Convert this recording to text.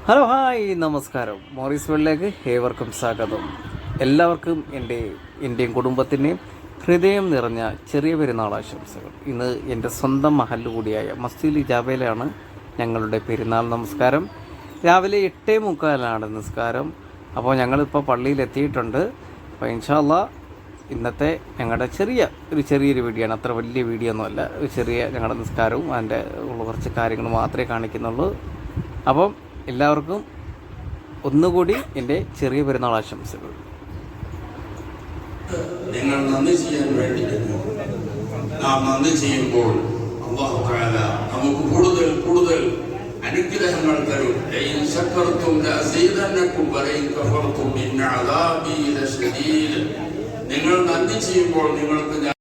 Hello hi നമസ്കാരം. Morris വേൾഡിലേക്ക് ഏവർക്കും സ്വാഗതം. എല്ലാവർക്കും എൻ്റെയും കുടുംബത്തിൻ്റെയും ഹൃദയം നിറഞ്ഞ ചെറിയ പെരുന്നാൾ ആശംസകൾ. ഇന്ന് എൻ്റെ സ്വന്തം മഹല്ല് കൂടിയായ മസ്ജിദുൽ ഇജാബയിലാണ് ഞങ്ങളുടെ പെരുന്നാൾ നമസ്കാരം. രാവിലെ 8:45 നിസ്കാരം. അപ്പോൾ ഞങ്ങളിപ്പോൾ പള്ളിയിലെത്തിയിട്ടുണ്ട്. അപ്പോൾ ഇൻഷാ അല്ലാഹ് ഇന്നത്തെ ഞങ്ങളുടെ ചെറിയൊരു വീഡിയോ ആണ്. അത്ര വലിയ വീഡിയോ ഒന്നുമല്ല. ഒരു ചെറിയ ഞങ്ങളുടെ നിസ്കാരവും അതിൻ്റെ കുറച്ച് കാര്യങ്ങൾ മാത്രമേ കാണിക്കുന്നുള്ളൂ. അപ്പം എല്ലാവർക്കും ഒന്നുകൂടി എൻ്റെ ചെറിയ പെരുന്നാൾ ആശംസകൾ. നിങ്ങൾ നന്ദി ചെയ്യാൻ വേണ്ടി നാം നന്ദി ചെയ്യുമ്പോൾ അല്ലാഹു തആല നമുക്ക് കൂടുതൽ കൂടുതൽ അനുഗ്രഹങ്ങൾ തരും. ലഇൻ ശക്കർതും ലഅസീദന്നകും വലഇൻ കഫർതും ഇന്ന അദാബി ലശദീദ്. നിങ്ങൾ നന്ദി ചെയ്യുമ്പോൾ നിങ്ങൾക്ക്